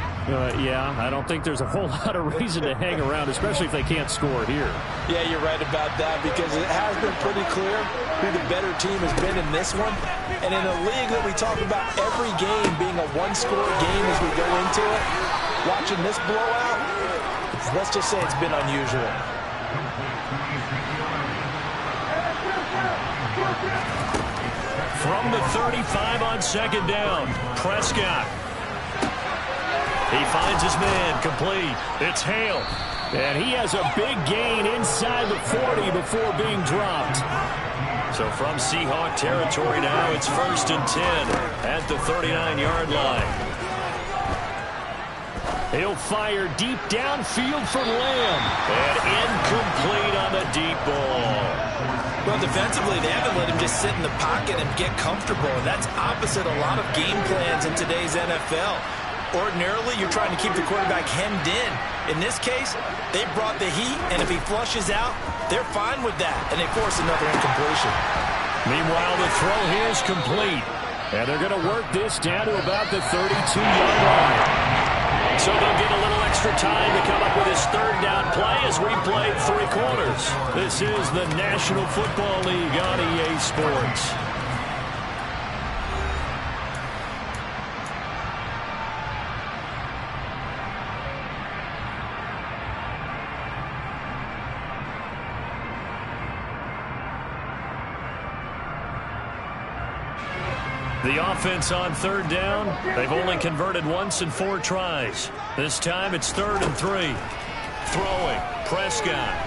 Speaker 1: Yeah, I don't think there's a whole lot of reason to hang around, especially if they can't score here.
Speaker 3: Yeah, you're right about that, because it has been pretty clear who the better team has been in this one. And in a league that we talk about every game being a one-score game as we go into it, watching this blowout, let's just say it's been unusual.
Speaker 2: From the 35 on second down, Prescott. He finds his man, complete. It's Hale.
Speaker 1: And he has a big gain inside the 40 before being dropped.
Speaker 2: So from Seahawk territory now, it's 1st and 10 at the 39-yard line.
Speaker 1: He'll fire deep downfield for Lamb.
Speaker 2: And incomplete on the deep ball.
Speaker 5: Well, defensively, they haven't let him just sit in the pocket and get comfortable, and that's opposite a lot of game plans in today's NFL. Ordinarily, you're trying to keep the quarterback hemmed in. In this case, they brought the heat, and if he flushes out, they're fine with that, and they force another incompletion.
Speaker 2: Meanwhile, the throw here is complete.
Speaker 1: And they're going to work this down to about the 32-yard line.
Speaker 2: So they'll get a little extra time to come up with his 3rd down play as we played 3 quarters. This is the National Football League on EA Sports. The offense on 3rd down, they've only converted once in 4 tries. This time it's 3rd and 3. Throwing, Prescott.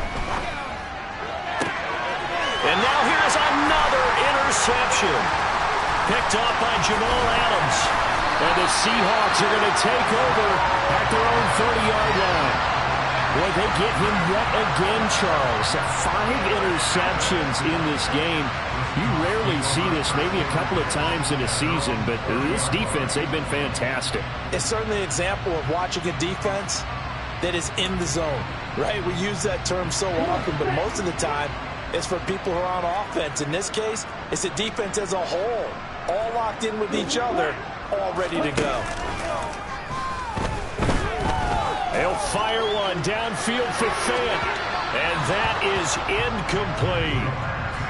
Speaker 2: And now here's another interception. Picked off by Jamal Adams.
Speaker 1: And the Seahawks are going to take over at their own 30-yard line. Boy, they get him yet again, Charles. 5 interceptions in this game. You rarely see this, maybe a couple of times in a season, but this defense, they've been fantastic.
Speaker 3: It's certainly an example of watching a defense that is in the zone, right? We use that term so often, but most of the time, it's for people who are on offense. In this case, it's a defense as a whole, all locked in with each other, all ready to go.
Speaker 1: They'll fire one downfield for Fant, and that is incomplete.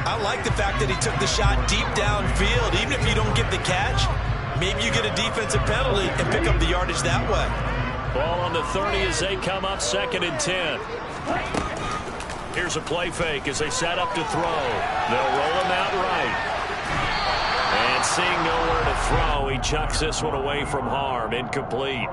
Speaker 5: I like the fact that he took the shot deep downfield. Even if you don't get the catch, maybe you get a defensive penalty and pick up the yardage that way.
Speaker 2: Ball on the 30 as they come up 2nd and 10. Here's a play fake as they set up to throw. They'll roll him out right. And seeing nowhere to throw, he chucks this one away from harm. Incomplete.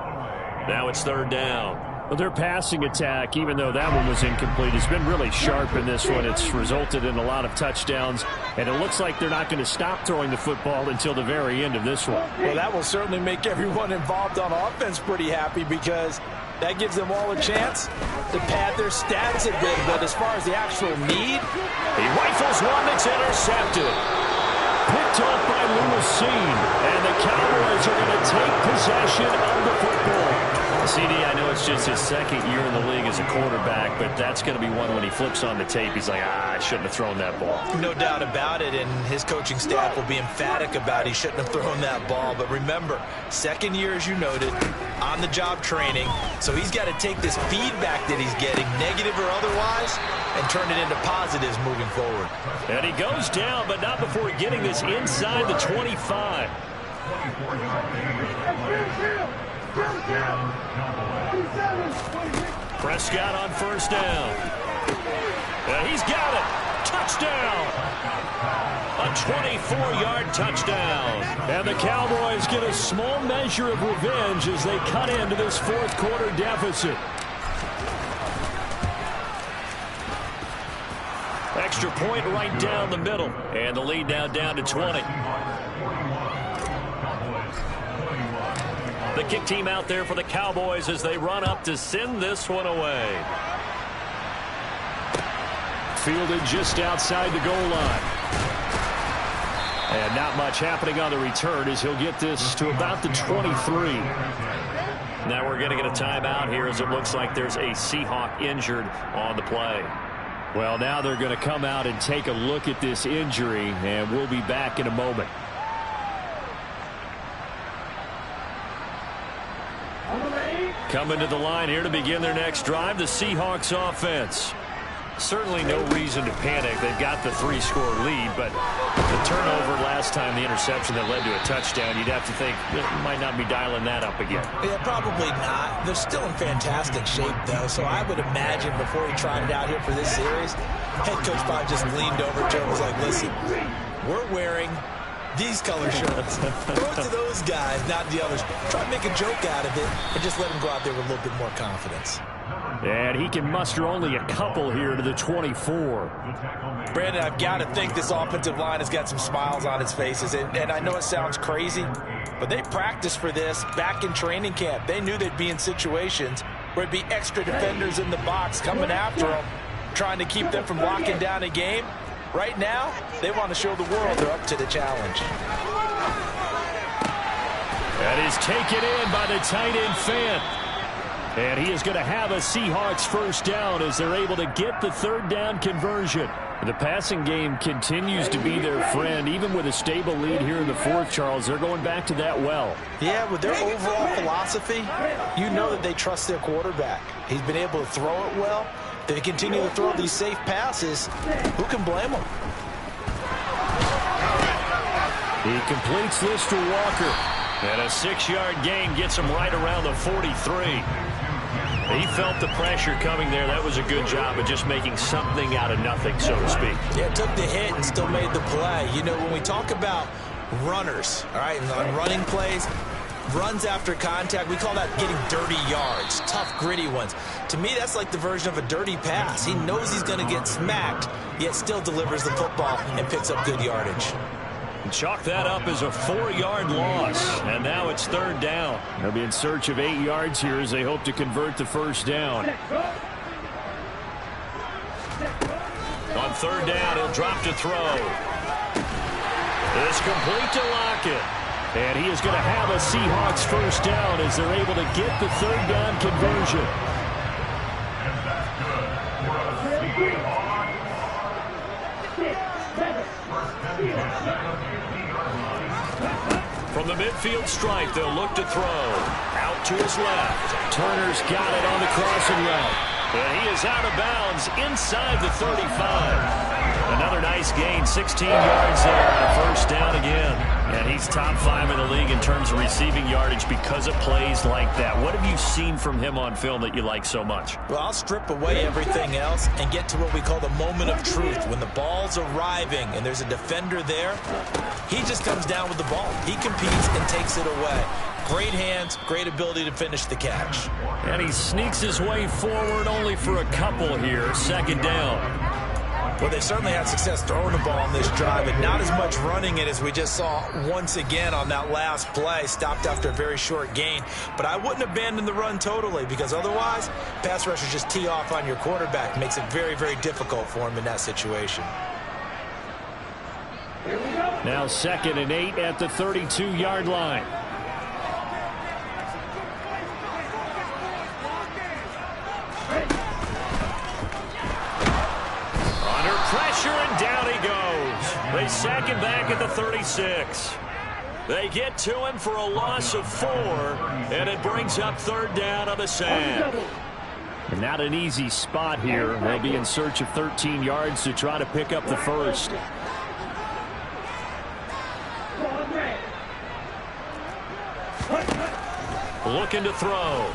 Speaker 2: Now it's 3rd down.
Speaker 1: Well, their passing attack, even though that one was incomplete, has been really sharp in this one. It's resulted in a lot of touchdowns, and it looks like they're not going to stop throwing the football until the very end of this one.
Speaker 3: Well, that will certainly make everyone involved on offense pretty happy, because that gives them all a chance to pad their stats a bit. But as far as the actual need,
Speaker 2: he rifles one that's intercepted.
Speaker 1: Picked off by Lucine, and the Cowboys are going to take possession of the football.
Speaker 2: CD, I know it's just his 2nd year in the league as a quarterback, but that's going to be one when he flips on the tape. He's like, I shouldn't have thrown that ball.
Speaker 5: No doubt about it, and his coaching staff will be emphatic about he shouldn't have thrown that ball. But remember, 2nd year, as you noted, on-the-job training, so he's got to take this feedback that he's getting, negative or otherwise, and turn it into positives moving forward.
Speaker 2: And he goes down, but not before getting this inside the 25. Prescott on 1st down. He's got it. Touchdown. A 24-yard touchdown.
Speaker 1: And the Cowboys get a small measure of revenge as they cut into this 4th quarter deficit. extra point right down the middle. And the lead now down to 20. The kick team out there for the Cowboys as they run up to send this one away.
Speaker 2: Fielded just outside the goal line. And not much happening on the return as he'll get this to about the 23.
Speaker 1: Now we're going to get a timeout here as it looks like there's a Seahawk injured on the play.
Speaker 2: Well, now they're going to come out and take a look at this injury, and we'll be back in a moment.
Speaker 1: Coming to the line here to begin their next drive, the Seahawks offense. Certainly no reason to panic. They've got the 3-score lead, but the turnover last time, the interception that led to a touchdown, you'd have to think they might not be dialing that up again.
Speaker 5: Yeah, probably not. They're still in fantastic shape, though, so I would imagine before he trotted out here for this series, head coach probably just leaned over to him and was like, listen, we're wearing these color shirts. Throw it to those guys, not the others. Try to make a joke out of it and just let them go out there with a little bit more confidence.
Speaker 2: And he can muster only a couple here to the 24.
Speaker 3: Brandon, I've got to think this offensive line has got some smiles on its faces. And I know it sounds crazy, but they practiced for this back in training camp. They knew they'd be in situations where it'd be extra defenders in the box coming after them, trying to keep them from locking down a game. Right now, they want to show the world they're up to the challenge.
Speaker 2: That is taken in by the tight end Fant. And he is going to have a Seahawks first down as they're able to get the third down conversion. The passing game continues to be their friend. Even with a stable lead here in the fourth, Charles, they're going back to that well.
Speaker 5: Yeah, with their overall philosophy, you know that they trust their quarterback. He's been able to throw it well. They continue to throw these safe passes. Who can blame them?
Speaker 2: He completes this to Walker.
Speaker 1: And a 6-yard gain gets him right around the 43. He felt the pressure coming there. That was a good job of just making something out of nothing, so to speak.
Speaker 5: Yeah, took the hit and still made the play. You know, when we talk about runners, all right, on running plays, runs after contact, we call that getting dirty yards, tough, gritty ones. To me, that's like the version of a dirty pass. He knows he's going to get smacked, yet still delivers the football and picks up good yardage.
Speaker 1: Chalk that up as a 4-yard loss, and now it's third down.
Speaker 2: They'll be in search of 8 yards here as they hope to convert the first down.
Speaker 1: On third down, he'll drop to throw. It's complete to Lockett.
Speaker 2: And he is going to have a Seahawks first down as they're able to get the third down conversion.
Speaker 1: From the midfield stripe, they'll look to throw. Out to his left.
Speaker 2: Turner's got it on the crossing route.
Speaker 1: And he is out of bounds inside the 35. Another nice gain, 16 yards there on a first down again. And he's top 5 in the league in terms of receiving yardage because of plays like that. What have you seen from him on film that you like so much?
Speaker 5: Well, I'll strip away everything else and get to what we call the moment of truth. When the ball's arriving and there's a defender there, he just comes down with the ball. He competes and takes it away. Great hands, great ability to finish the catch.
Speaker 1: And he sneaks his way forward only for a couple here. Second down.
Speaker 5: Well, they certainly had success throwing the ball on this drive, and not as much running it as we just saw once again on that last play. Stopped after a very short gain. But I wouldn't abandon the run totally, because otherwise, pass rushers just tee off on your quarterback. Makes it very, very difficult for him in that situation.
Speaker 2: Now 2nd and 8 at the 32-yard line.
Speaker 1: Pressure, and down he goes. They sack him back at the 36. They get to him for a loss of 4, and it brings up third down on the sack.
Speaker 2: And not an easy spot here. They'll be in search of 13 yards to try to pick up the first.
Speaker 1: Looking to throw.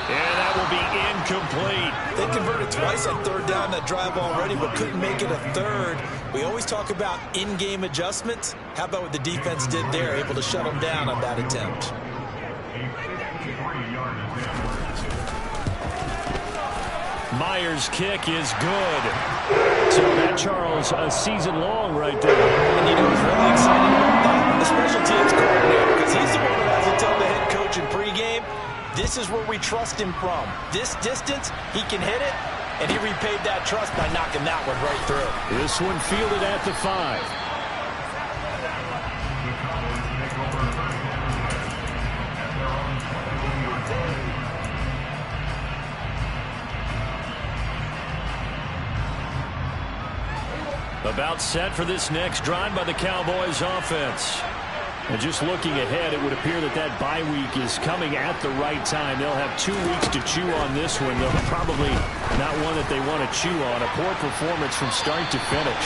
Speaker 1: And that will be incomplete.
Speaker 5: They converted twice on third down that drive already, but couldn't make it a third. We always talk about in-game adjustments. How about what the defense did there, able to shut them down on that attempt?
Speaker 1: Myers' kick is good. So that, Charles, a season long right there.
Speaker 5: And you know what's really exciting about that? The special teams coordinator, because he's the one who has to tell the head coach in pregame, this is where we trust him from. This distance, he can hit it, and he repaid that trust by knocking that one right through.
Speaker 1: This one fielded at the 5. About set for this next drive by the Cowboys offense. And just looking ahead, it would appear that that bye week is coming at the right time. They'll have 2 weeks to chew on this one, though probably not one that they want to chew on. A poor performance from start to finish.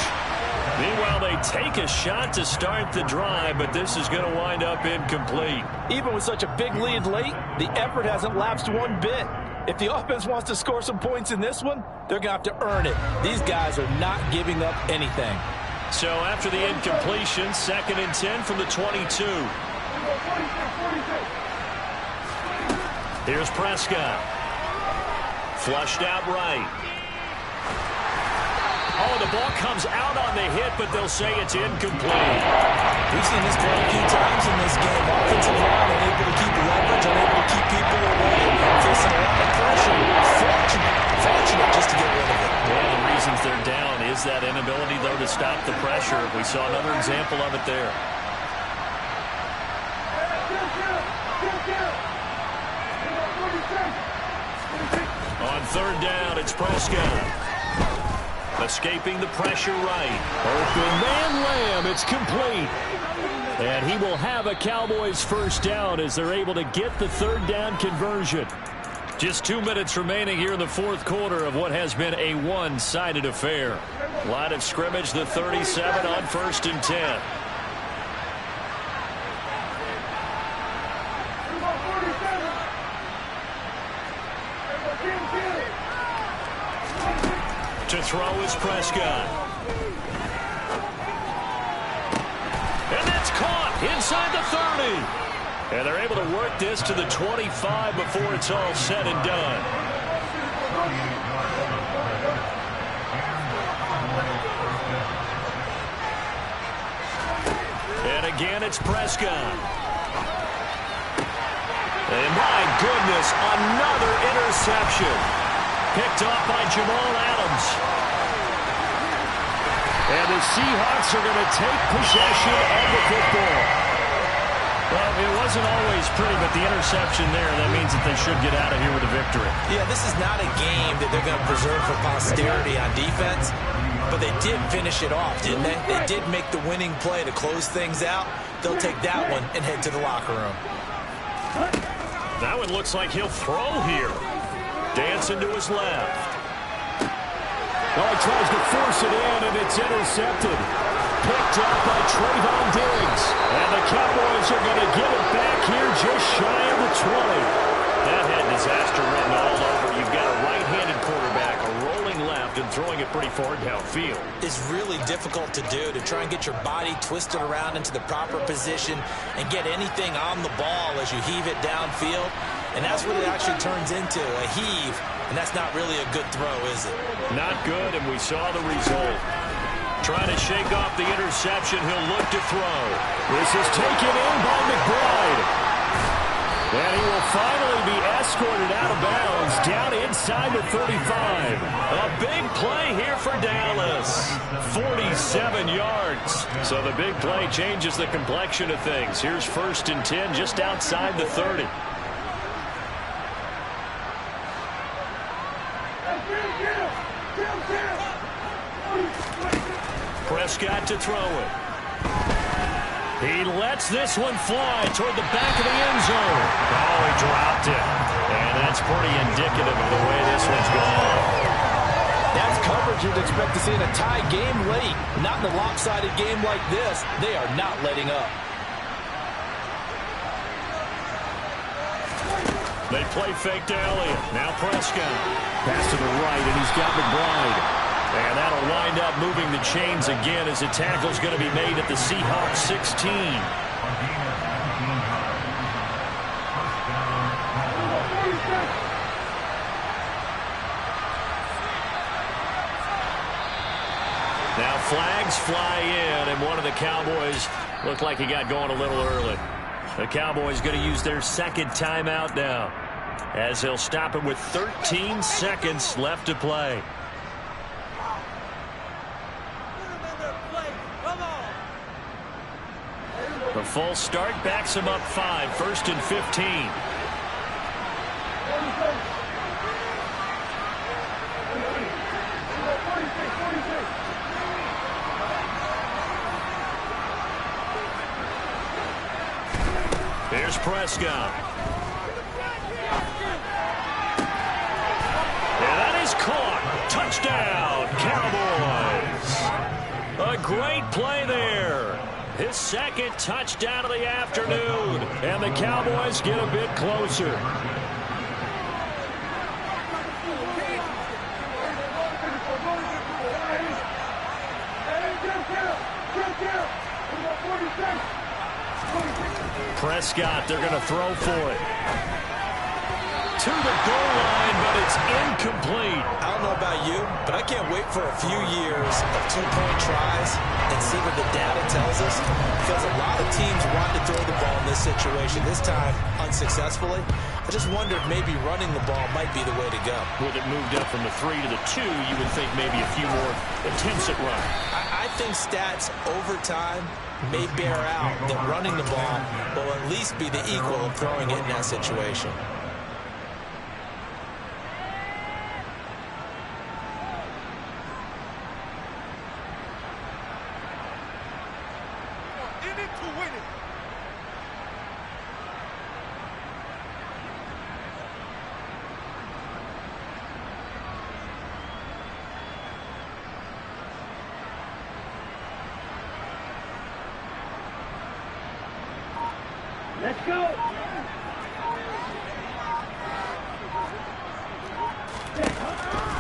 Speaker 1: Meanwhile, they take a shot to start the drive, but this is going to wind up incomplete.
Speaker 5: Even with such a big lead late, the effort hasn't lapsed one bit. If the offense wants to score some points in this one, they're going to have to earn it. These guys are not giving up anything.
Speaker 1: So after the incompletion, 2nd and 10 from the 22. Here's Prescott. Flushed out right. Oh, the ball comes out on the hit, but they'll say it's incomplete.
Speaker 5: We've seen this quite a few times in this game. Offensive line unable to keep leverage, unable to keep people away, facing a lot of pressure. Fortunate just to get rid of it.
Speaker 1: One of the reasons they're down is that inability, though, to stop the pressure. We saw another example of it there. On 3rd down, it's Prescott. Escaping the pressure right. Open man Lamb. It's complete. And he will have a Cowboys first down as they're able to get the 3rd down conversion. Just 2 minutes remaining here in the 4th quarter of what has been a one-sided affair. Line of scrimmage, the 37 on 1st and 10. To throw is Prescott. And that's caught inside the 30. And they're able to work this to the 25 before it's all said and done. And again, it's Prescott. And my goodness, another interception. Picked off by Jamal Adams. And the Seahawks are going to take possession of the football. Well, it wasn't always pretty, but the interception there, that means that they should get out of here with a victory.
Speaker 5: Yeah, this is not a game that they're going to preserve for posterity on defense, but they did finish it off, didn't they? They did make the winning play to close things out. They'll take that one and head to the locker room.
Speaker 1: That one looks like he'll throw here. Dancing to his left. Oh, he tries to force it in, and it's intercepted. Picked up by Trayvon Diggs. And the Cowboys are going to give it back here just shy of the 20. That had disaster written all over. You've got a right-handed quarterback, a rolling left, and throwing it pretty far downfield.
Speaker 5: It's really difficult to do, to try and get your body twisted around into the proper position and get anything on the ball as you heave it downfield. And that's what it actually turns into, a heave. And that's not really a good throw, is it?
Speaker 1: Not good, and we saw the result. Trying to shake off the interception, he'll look to throw. This is taken in by McBride. And he will finally be escorted out of bounds down inside the 35. A big play here for Dallas. 47 yards. So the big play changes the complexion of things. Here's 1st and 10 just outside the 30. Prescott to throw it. He lets this one fly toward the back of the end zone. Oh, he dropped it. And that's pretty indicative of the way this one's gone.
Speaker 5: That's coverage you'd expect to see in a tie game late. Not in a lopsided game like this. They are not letting up.
Speaker 1: They play fake to Elliott. Now Prescott. Pass to the right, and he's got McBride. And that'll wind up moving the chains again as the tackle's going to be made at the Seahawks 16. flags fly in, and one of the Cowboys looked like he got going a little early. The Cowboys going to use their second timeout now, as they'll stop it with 13 seconds left to play. The full start backs him up 5, 1st and 15. Here's Prescott. And that is caught. Touchdown, Cowboys. A great play there. His second touchdown of the afternoon. And the Cowboys get a bit closer. Prescott, they're going to throw for it. To the goal line, but it's incomplete.
Speaker 5: I don't know about you, but I can't wait for a few years of two-point tries and see what the data tells us, because a lot of teams want to throw the ball in this situation, this time unsuccessfully. I just wonder if maybe running the ball might be the way to go.
Speaker 1: With it moved up from the 3 to the 2, you would think maybe a few more attempts at run.
Speaker 5: I think stats over time may bear out that running the ball will at least be the equal of throwing it in that situation.
Speaker 4: Let's go.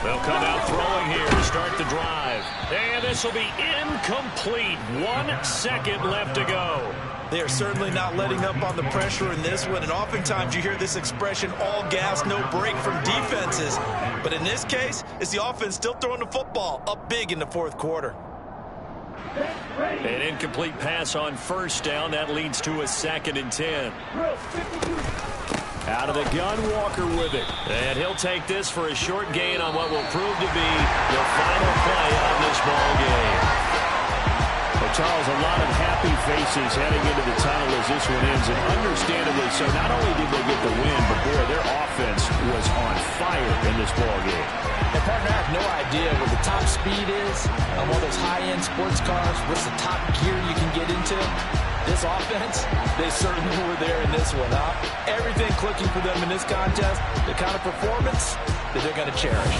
Speaker 1: They'll come out throwing here to start the drive. And this will be incomplete. 1 second left to go.
Speaker 3: They are certainly not letting up on the pressure in this one, and oftentimes you hear this expression, all gas, no break from defenses. But in this case, it's the offense still throwing the football up big in the fourth quarter.
Speaker 1: An incomplete pass on first down. That leads to a 2nd and 10. Out of the gun, Walker with it. And he'll take this for a short gain on what will prove to be the final play of this ball game. Well, Charles, a lot of happy faces heading into the tunnel as this one ends, and understandably so. Not only did they get the win, but boy, their offense was on fire in this ball game.
Speaker 5: And partner, I have no idea what the top speed is on one of those high-end sports cars. What's the top gear you can get into? This offense, they certainly were there in this one, huh? Everything clicking for them in this contest, the kind of performance that they're going to cherish.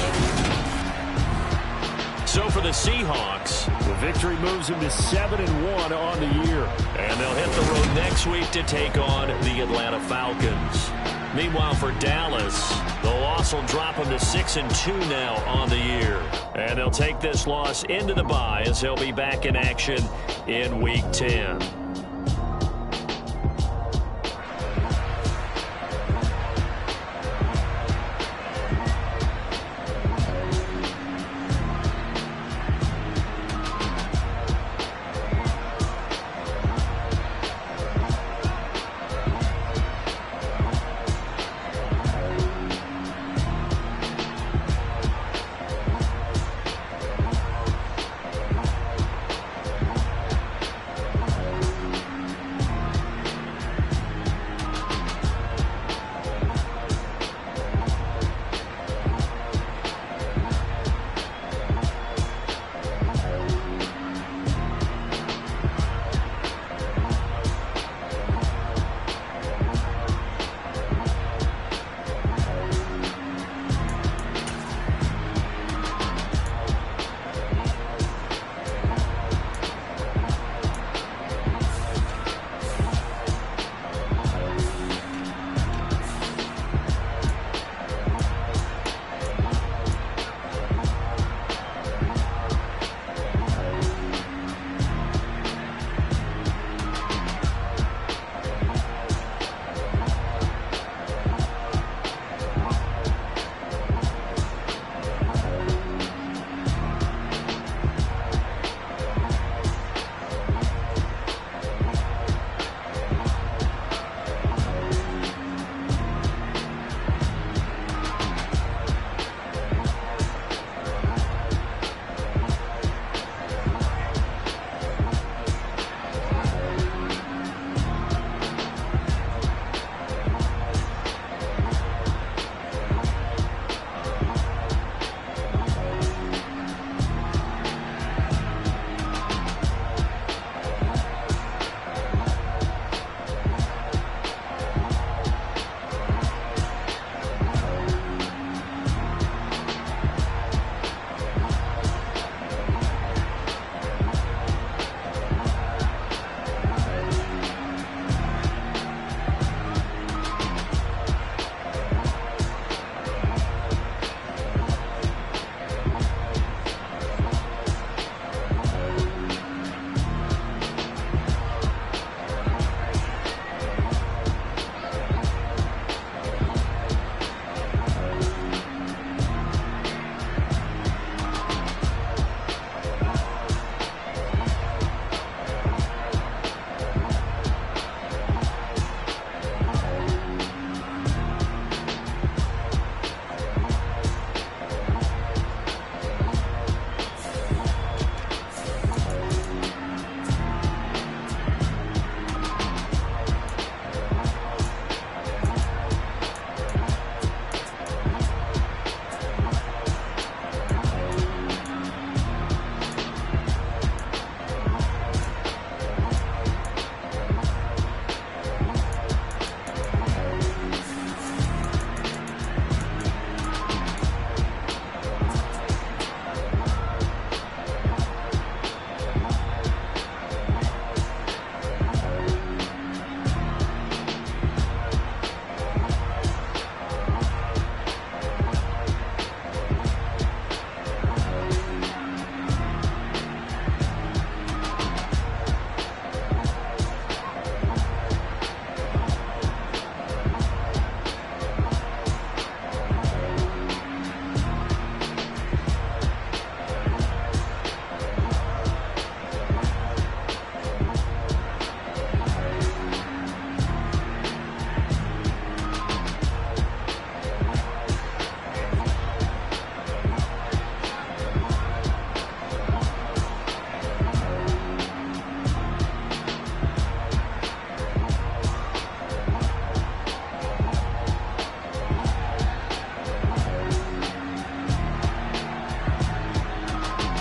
Speaker 1: So for the Seahawks, the victory moves them to 7-1 on the year. And they'll hit the road next week to take on the Atlanta Falcons. Meanwhile, for Dallas, the loss will drop them to 6-2 now on the year. And they'll take this loss into the bye as they'll be back in action in Week 10.